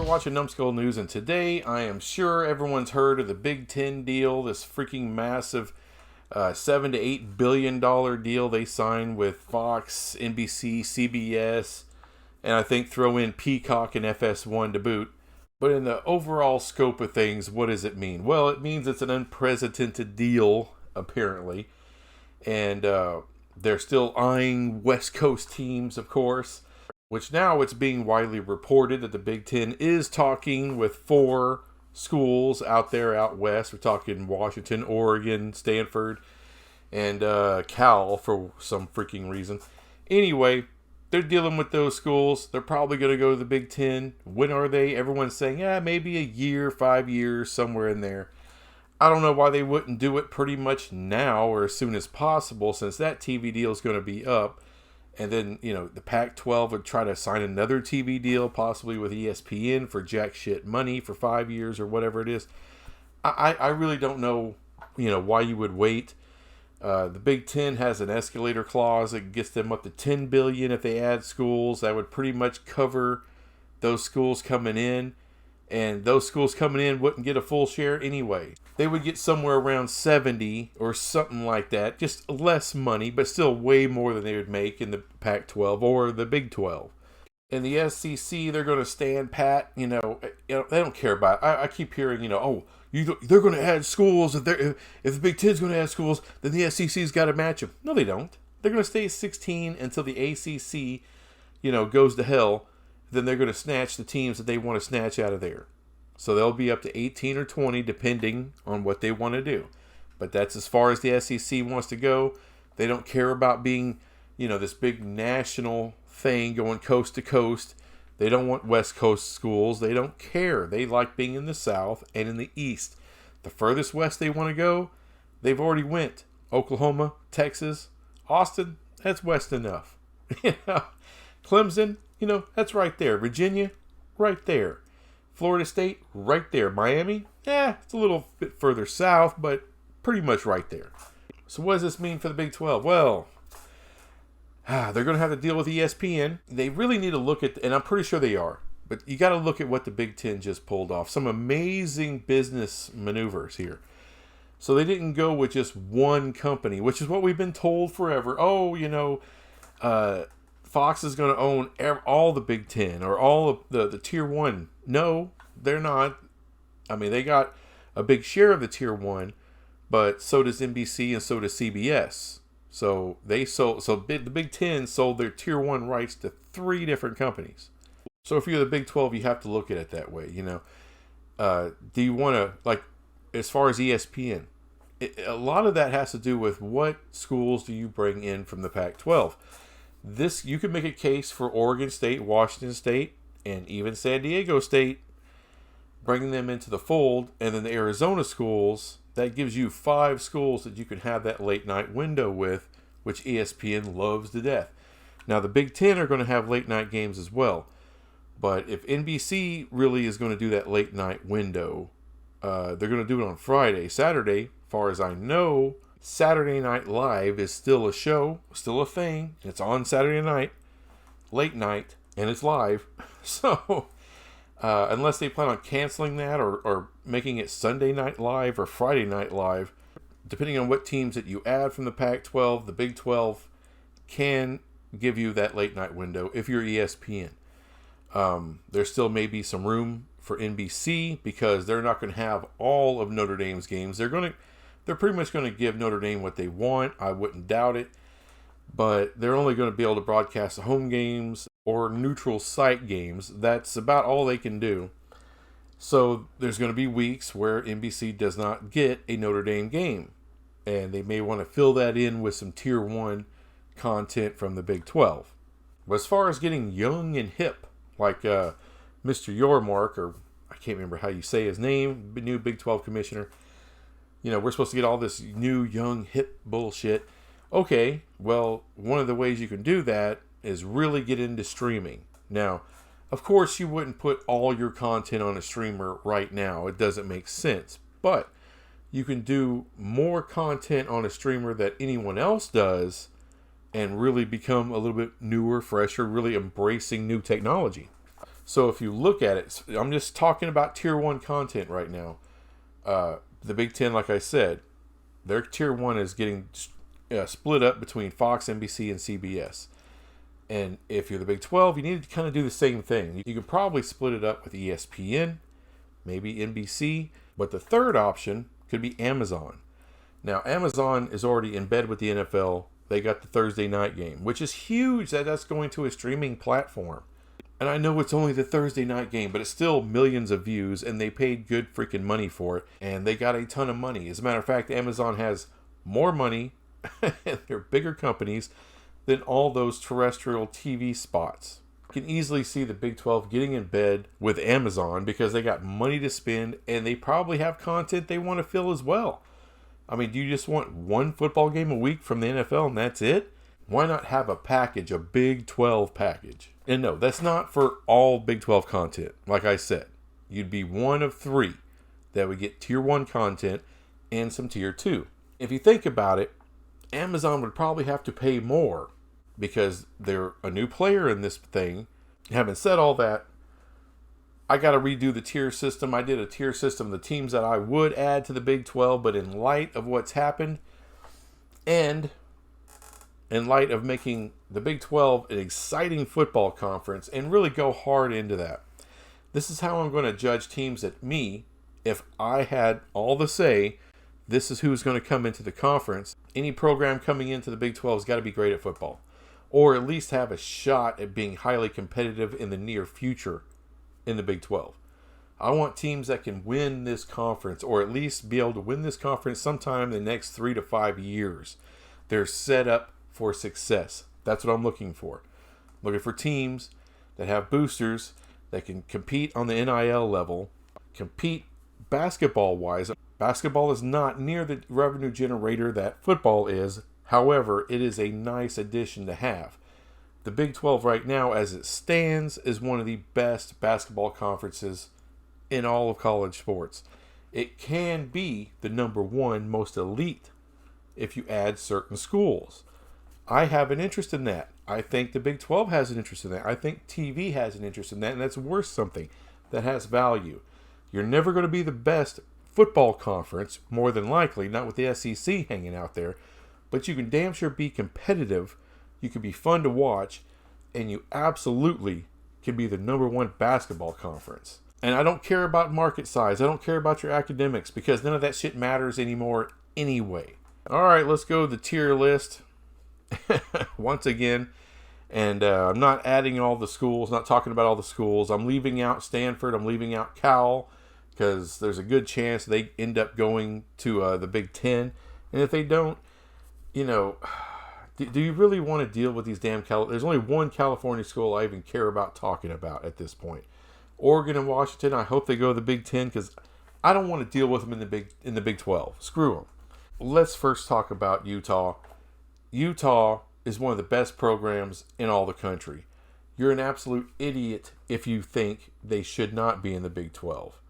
are watching Numbskull News, and today I am sure everyone's heard of the Big Ten deal, this freaking massive $7 to $8 billion deal they signed with Fox, NBC, CBS, and I think throw in Peacock and FS1 to boot. But in the overall scope of things, what does it mean? Well, it means it's an unprecedented deal, apparently, and they're still eyeing West Coast teams, of course. Which now it's being widely reported that the Big Ten is talking with 4 schools out there out west. We're talking Washington, Oregon, Stanford, and Cal for some freaking reason. Anyway, they're dealing with those schools. They're probably going to go to the Big Ten. When are they? Everyone's saying, maybe a year, 5 years, somewhere in there. I don't know why they wouldn't do it pretty much now or as soon as possible, since that TV deal is going to be up. And then, the Pac-12 would try to sign another TV deal, possibly with ESPN for jack shit money for 5 years or whatever it is. I really don't know, why you would wait. The Big Ten has an escalator clause that gets them up to $10 billion if they add schools. That would pretty much cover those schools coming in. And those schools coming in wouldn't get a full share anyway. They would get somewhere around 70 or something like that. Just less money, but still way more than they would make in the Pac-12 or the Big 12. In the SEC, they're going to stand pat. They don't care about it. I keep hearing, they're going to add schools. If the Big Ten's going to add schools, then the SEC's got to match them. No, they don't. They're going to stay 16 until the ACC, goes to hell. Then they're going to snatch the teams that they want to snatch out of there. So they'll be up to 18 or 20 depending on what they want to do. But that's as far as the SEC wants to go. They don't care about being, this big national thing going coast to coast. They don't want West Coast schools. They don't care. They like being in the South and in the East. The furthest west they want to go, they've already went. Oklahoma, Texas, Austin, that's west enough. Clemson, that's right there. Virginia, right there. Florida State, right there. Miami, it's a little bit further south, but pretty much right there. So what does this mean for the Big 12? Well, they're going to have to deal with ESPN. They really need to look at, and I'm pretty sure they are, but you got to look at what the Big Ten just pulled off. Some amazing business maneuvers here. So they didn't go with just one company, which is what we've been told forever. Fox is going to own all the Big Ten or all of the Tier 1. No, they're not. I mean, they got a big share of the Tier 1, but so does NBC and so does CBS. So the Big Ten sold their Tier 1 rights to 3 different companies. So if you're the Big 12, you have to look at it that way, Do you want to, as far as ESPN, a lot of that has to do with what schools do you bring in from the Pac-12. You could make a case for Oregon State, Washington State, and even San Diego State, bringing them into the fold, and then the Arizona schools. That gives you 5 schools that you can have that late night window with, which ESPN loves to death. Now, the Big Ten are going to have late night games as well, but if NBC really is going to do that late night window, they're going to do it on Friday. Saturday, as far as I know, Saturday Night Live is still a show, still a thing. It's on Saturday night, late night, and it's live. So, unless they plan on canceling that or making it Sunday Night Live or Friday Night Live, depending on what teams that you add from the Pac-12, the Big 12 can give you that late night window if you're ESPN. There still may be some room for NBC because they're not going to have all of Notre Dame's games. They're pretty much going to give Notre Dame what they want. I wouldn't doubt it. But they're only going to be able to broadcast the home games or neutral site games. That's about all they can do. So there's going to be weeks where NBC does not get a Notre Dame game. And they may want to fill that in with some Tier 1 content from the Big 12. But as far as getting young and hip, like Mr. Yormark, or I can't remember how you say his name, the new Big 12 commissioner, we're supposed to get all this new, young, hip bullshit. Okay, well, one of the ways you can do that is really get into streaming. Now, of course, you wouldn't put all your content on a streamer right now. It doesn't make sense. But you can do more content on a streamer that anyone else does and really become a little bit newer, fresher, really embracing new technology. So if you look at it, I'm just talking about tier 1 content right now. The Big Ten, like I said, their tier 1 is getting split up between Fox, NBC, and CBS. And if you're the Big 12, you need to kind of do the same thing. You could probably split it up with ESPN, maybe NBC, but the third option could be Amazon. Now, Amazon is already in bed with the NFL. They got the Thursday night game, which is huge that that's going to a streaming platform. And I know it's only the Thursday night game, but it's still millions of views, and they paid good freaking money for it, and they got a ton of money. As a matter of fact, Amazon has more money, and they're bigger companies, than all those terrestrial TV spots. You can easily see the Big 12 getting in bed with Amazon because they got money to spend, and they probably have content they want to fill as well. I mean, do you just want one football game a week from the NFL and that's it? Why not have a package, a Big 12 package? And no, that's not for all Big 12 content. Like I said, you'd be one of 3 that would get tier 1 content and some tier 2. If you think about it, Amazon would probably have to pay more because they're a new player in this thing. Having said all that, I got to redo the tier system. I did a tier system of the teams that I would add to the Big 12, but in light of what's happened and in light of making the Big 12 an exciting football conference and really go hard into that, this is how I'm going to judge teams that if I had all the say, this is who's going to come into the conference. Any program coming into the Big 12 has got to be great at football, or at least have a shot at being highly competitive in the near future in the Big 12. I want teams that can win this conference, or at least be able to win this conference sometime in the next 3 to 5 years. They're set up for success. That's what I'm looking for. Looking for teams that have boosters that can compete on the NIL level, compete basketball-wise. Basketball is not near the revenue generator that football is. However, it is a nice addition to have. The Big 12 right now, as it stands, is one of the best basketball conferences in all of college sports. It can be the number 1 most elite if you add certain schools. I have an interest in that. I think the Big 12 has an interest in that. I think TV has an interest in that, and that's worth something that has value. You're never going to be the best football conference, more than likely, not with the SEC hanging out there, but you can damn sure be competitive. You can be fun to watch, and you absolutely can be the number 1 basketball conference. And I don't care about market size. I don't care about your academics, because none of that shit matters anymore anyway. All right, let's go to the tier list once again. And I'm not adding all the schools, not talking about all the schools. I'm leaving out Stanford. I'm leaving out Cal, because there's a good chance they end up going to the Big Ten. And if they don't, do you really want to deal with these damn There's only one California school I even care about talking about at this point. Oregon and Washington, I hope they go to the Big Ten, because I don't want to deal with them in the Big 12. Screw them. Let's first talk about Utah. Utah is one of the best programs in all the country. You're an absolute idiot if you think they should not be in the Big 12.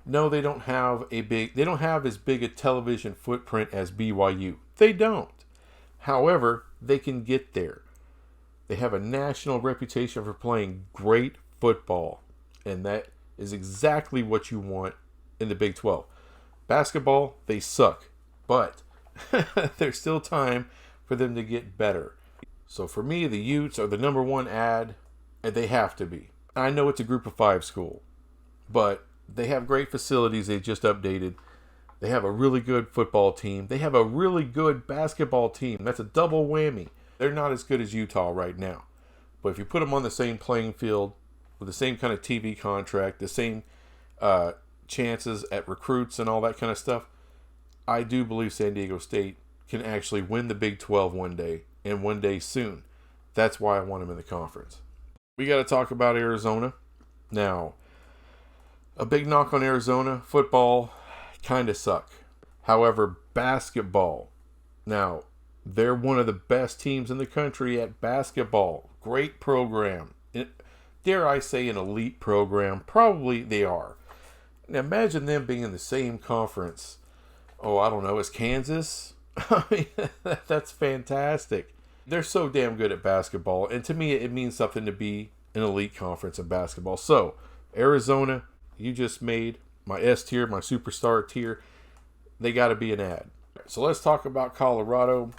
No, they don't have as big a television footprint as BYU. They don't. However, they can get there. They have a national reputation for playing great football, and that is exactly what you want in the Big 12. Basketball, they suck, but there's still time for them to get better. So for me, the Utes are the number 1 ad, and they have to be. I know it's a group of 5 school, but they have great facilities they just updated. They have a really good football team. They have a really good basketball team. That's a double whammy. They're not as good as Utah right now. But if you put them on the same playing field, with the same kind of TV contract, the same chances at recruits and all that kind of stuff, I do believe San Diego State can actually win the Big 12 one day, and one day soon. That's why I want them in the conference. We got to talk about Arizona. Now, a big knock on Arizona, football kind of suck. However, basketball, now, they're one of the best teams in the country at basketball. Great program. Dare I say an elite program? Probably they are. Now, imagine them being in the same conference, as Kansas. I mean, that's fantastic. They're so damn good at basketball, and to me, it means something to be an elite conference in basketball. So, Arizona, you just made my S tier, my superstar tier. They got to be an ad. So let's talk about Colorado.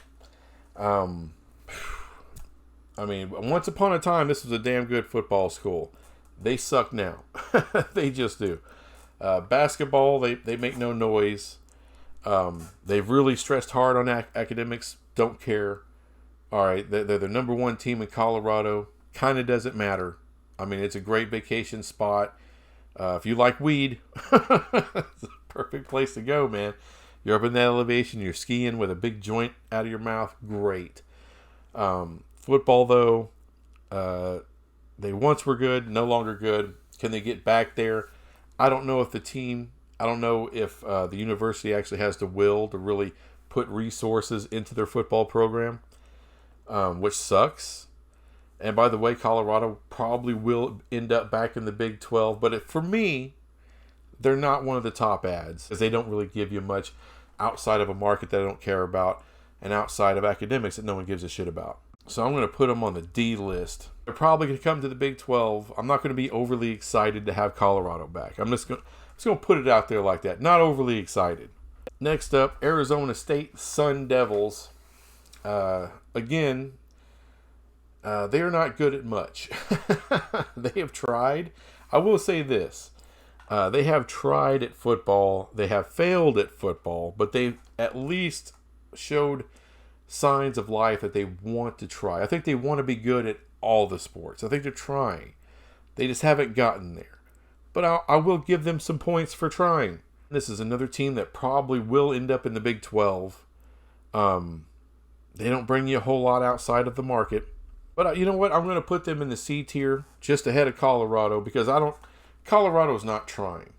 I mean, once upon a time, this was a damn good football school. They suck now. They just do. Basketball, they make no noise. They've really stressed hard on academics. Don't care. All right, they're the number one team in Colorado. Kind of doesn't matter. I mean, it's a great vacation spot. If you like weed, it's a perfect place to go, man. You're up in that elevation. You're skiing with a big joint out of your mouth. Great. Football, though, they once were good, no longer good. Can they get back there? I don't know if the university actually has the will to really put resources into their football program, which sucks. And by the way, Colorado probably will end up back in the Big 12. But for me, they're not one of the top ads because they don't really give you much outside of a market that I don't care about and outside of academics that no one gives a shit about. So I'm going to put them on the D list. They're probably going to come to the Big 12. I'm not going to be overly excited to have Colorado back. I'm just going to put it out there like that. Not overly excited. Next up, Arizona State Sun Devils. Again, they are not good at much. They have tried. I will say this. They have tried at football. They have failed at football, but they've at least showed signs of life that they want to try. I think they want to be good at all the sports. I think they're trying. They just haven't gotten there. But I will give them some points for trying. This is another team that probably will end up in the Big 12. They don't bring you a whole lot outside of the market. But you know what? I'm going to put them in the C tier just ahead of Colorado because Colorado's not trying.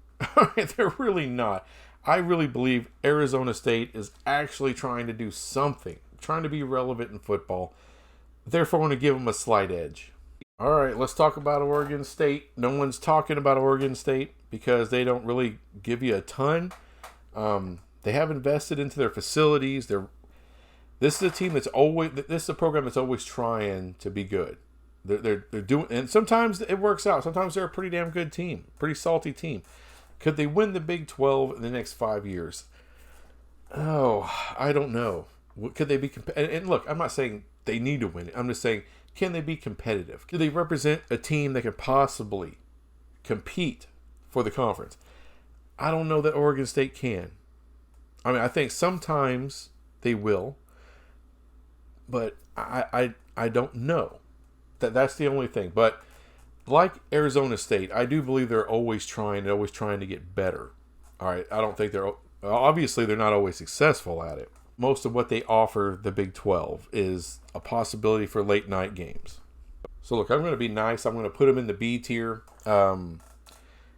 They're really not. I really believe Arizona State is actually trying to do something, trying to be relevant in football. Therefore, I want to give them a slight edge. All right, let's talk about Oregon State. No one's talking about Oregon State because they don't really give you a ton. They have invested into their facilities. This is a program that's always trying to be good. They're doing, and sometimes it works out. Sometimes they're a pretty damn good team, pretty salty team. Could they win the Big 12 in the next 5 years? Oh, I don't know. Could they be and look, I'm not saying they need to win it. I'm just saying, can they be competitive? Do they represent a team that can possibly compete for the conference? I don't know that Oregon State can. I mean, I think sometimes they will, but I don't know. That's the only thing. But like Arizona State, I do believe they're always trying to get better. All right, I don't think obviously they're not always successful at it. Most of what they offer the Big 12 is a possibility for late night games. So look, I'm going to be nice. I'm going to put them in the B tier. Even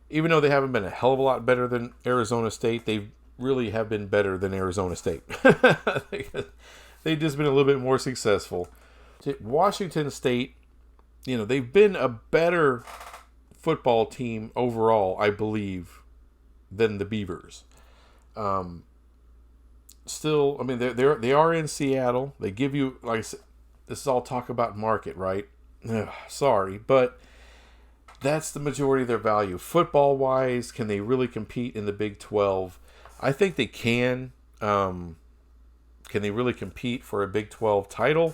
though they haven't been a hell of a lot better than Arizona State, they really have been better than Arizona State. They've just been a little bit more successful. Washington State, they've been a better football team overall, I believe, than the Beavers. Still, I mean, they are in Seattle. They give you, like I said, this is all talk about market, right? Ugh, sorry, but that's the majority of their value. Football-wise, can they really compete in the Big 12? I think they can. Can they really compete for a Big 12 title?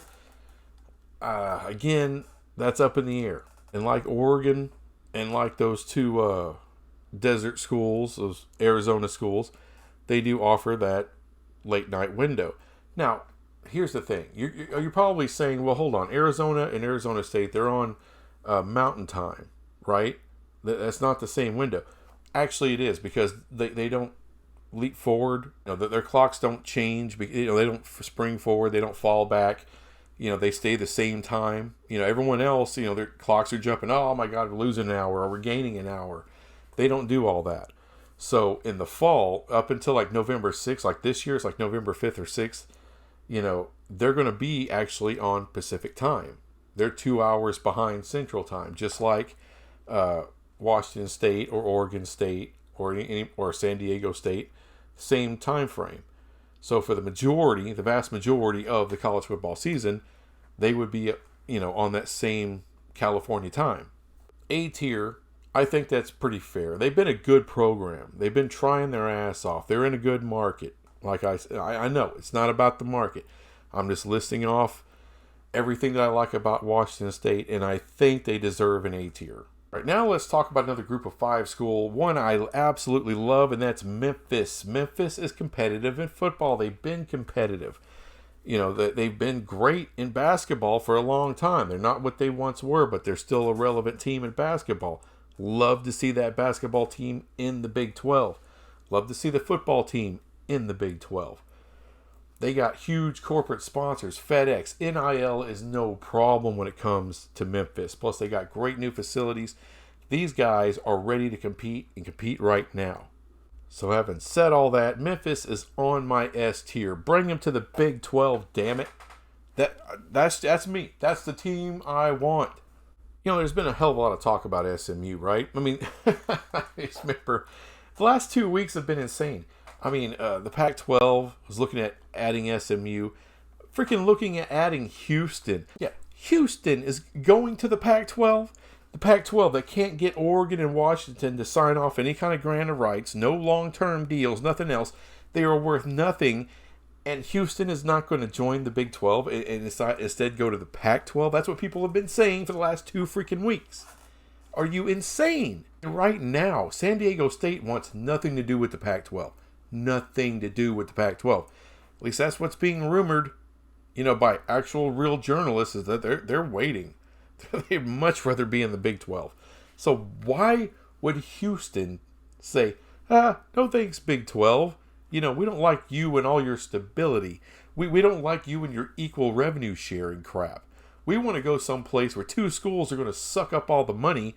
Again, that's up in the air. And like Oregon and like those two desert schools, those Arizona schools, they do offer that late night window. Now, here's the thing. You're probably saying, well, hold on. Arizona and Arizona State, they're on mountain time, right? That's not the same window. Actually, it is because they don't leap forward. Their clocks don't change. They don't spring forward. They don't fall back. They stay the same time. Everyone else, their clocks are jumping. Oh my God, we're losing an hour or we're gaining an hour. They don't do all that. So in the fall, up until like November 6th, like this year, it's like November 5th or 6th, they're going to be actually on Pacific time. They're 2 hours behind Central time, just like Washington State or Oregon State or San Diego State, same time frame. So for the vast majority of the college football season, they would be, on that same California time. A tier, I think that's pretty fair. They've been a good program. They've been trying their ass off. They're in a good market. Like I said, I know it's not about the market. I'm just listing off everything that I like about Washington State, and I think they deserve an A tier. All right, now let's talk about another group of 5 school. One I absolutely love, and that's Memphis. Memphis is competitive in football. They've been competitive. You know, they've been great in basketball for a long time. They're not what they once were, but they're still a relevant team in basketball. Love to see that basketball team in the Big 12. Love to see the football team in the Big 12. They got huge corporate sponsors. FedEx, NIL is no problem when it comes to Memphis. Plus, they got great new facilities. These guys are ready to compete and compete right now. So having said all that, Memphis is on my S tier. Bring them to the Big 12, damn it. That's me. That's the team I want. You know, there's been a hell of a lot of talk about SMU, right? I mean, I just remember the last 2 weeks have been insane. I mean, the Pac-12 was looking at adding SMU. Freaking looking at adding Houston. Yeah, Houston is going to the Pac-12. The Pac-12 that can't get Oregon and Washington to sign off any kind of grant of rights, no long-term deals, nothing else. They are worth nothing, and Houston is not going to join the Big 12 and instead go to the Pac-12. That's what people have been saying for the last 2 freaking weeks. Are you insane? Right now, San Diego State wants nothing to do with the Pac-12. Nothing to do with the Pac-12. At least that's what's being rumored, you know, by actual real journalists, is that they're waiting. They'd much rather be in the Big 12. So why would Houston say, no thanks, Big 12. You know, we don't like you and all your stability. We don't like you and your equal revenue sharing crap. We want to go someplace where 2 schools are going to suck up all the money,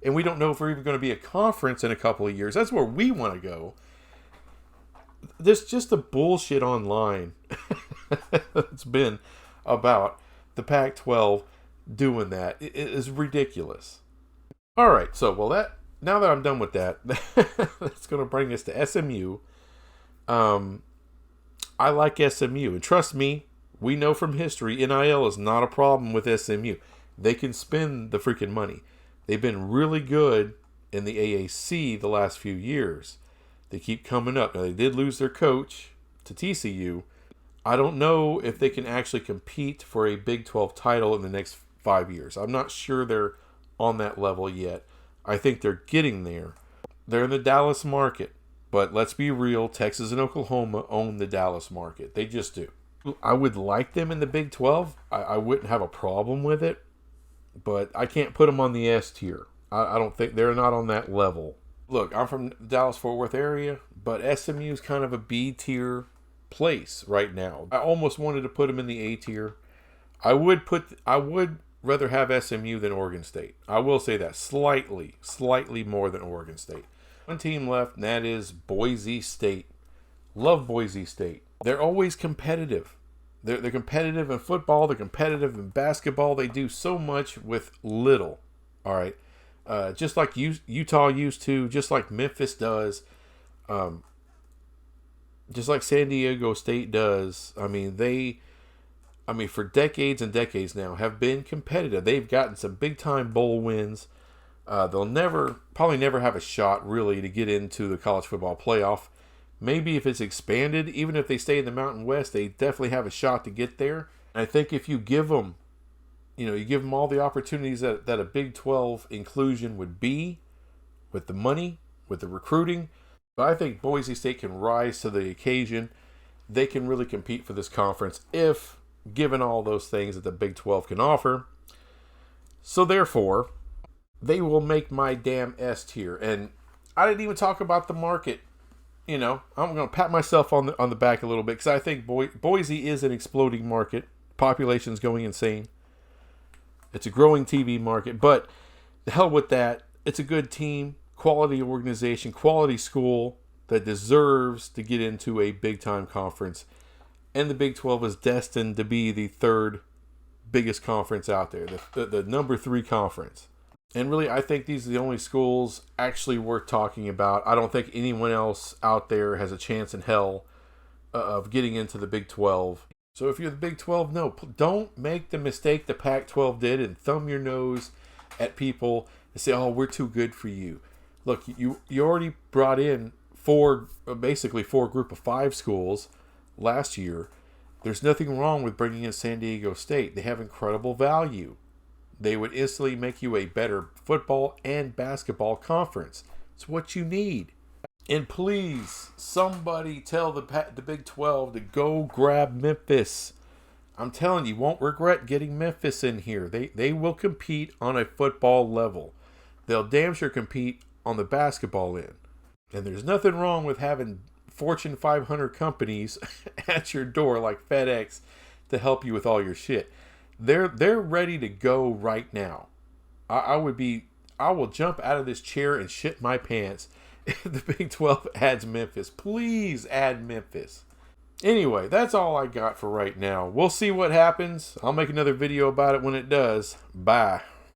and we don't know if we're even going to be a conference in a couple of years. That's where we want to go. There's just a bullshit online that's been about the Pac-12 doing that. It is ridiculous. All right, so now that I'm done with that, that's going to bring us to SMU. I like SMU, and trust me, we know from history, NIL is not a problem with SMU. They can spend the freaking money. They've been really good in the AAC the last few years. They keep coming up. Now, they did lose their coach to TCU. I don't know if they can actually compete for a Big 12 title in the next 5 years. I'm not sure they're on that level yet. I think they're getting there. They're in the Dallas market. But let's be real, Texas and Oklahoma own the Dallas market. They just do. I would like them in the Big 12. I wouldn't have a problem with it. But I can't put them on the S tier. I don't think they're not on that level. Look, I'm from the Dallas-Fort Worth area, but SMU is kind of a B tier place right now. I almost wanted to put them in the A tier. I would rather have SMU than Oregon State. I will say that slightly more than Oregon State. One team left, and that is Boise State. Love Boise State. They're always competitive. They're competitive in football. They're competitive in basketball. They do so much with little. All right. Just like Utah used to, just like Memphis does, just like San Diego State does. I mean, for decades and decades now, have been competitive. They've gotten some big-time bowl wins. They'll probably never have a shot, really, to get into the college football playoff. Maybe if it's expanded, even if they stay in the Mountain West, they definitely have a shot to get there. And I think if you give them, you give them all the opportunities that a Big 12 inclusion would be, with the money, with the recruiting, but I think Boise State can rise to the occasion. They can really compete for this conference if given all those things that the Big 12 can offer. So therefore, they will make my damn S tier. And I didn't even talk about the market. I'm going to pat myself on the back a little bit because I think Boise is an exploding market. Population's going insane. It's a growing TV market, but the hell with that. It's a good team, quality organization, quality school that deserves to get into a big-time conference. And the Big 12 is destined to be the 3rd biggest conference out there, the number 3 conference. And really, I think these are the only schools actually worth talking about. I don't think anyone else out there has a chance in hell of getting into the Big 12. So if you're the Big 12, no, don't make the mistake the Pac-12 did and thumb your nose at people They say, oh, we're too good for you. Look, you already brought in basically four group of five schools last year. There's nothing wrong with bringing in San Diego State. They have incredible value. They would instantly make you a better football and basketball conference. It's what you need. And please, somebody tell the Big 12 to go grab Memphis. I'm telling you, won't regret getting Memphis in here. They will compete on a football level. They'll damn sure compete on the basketball end. And there's nothing wrong with having Fortune 500 companies at your door like FedEx to help you with all your shit. They're ready to go right now. I will jump out of this chair and shit my pants if the Big 12 adds Memphis. Please add Memphis. Anyway, that's all I got for right now. We'll see what happens. I'll make another video about it when it does. Bye.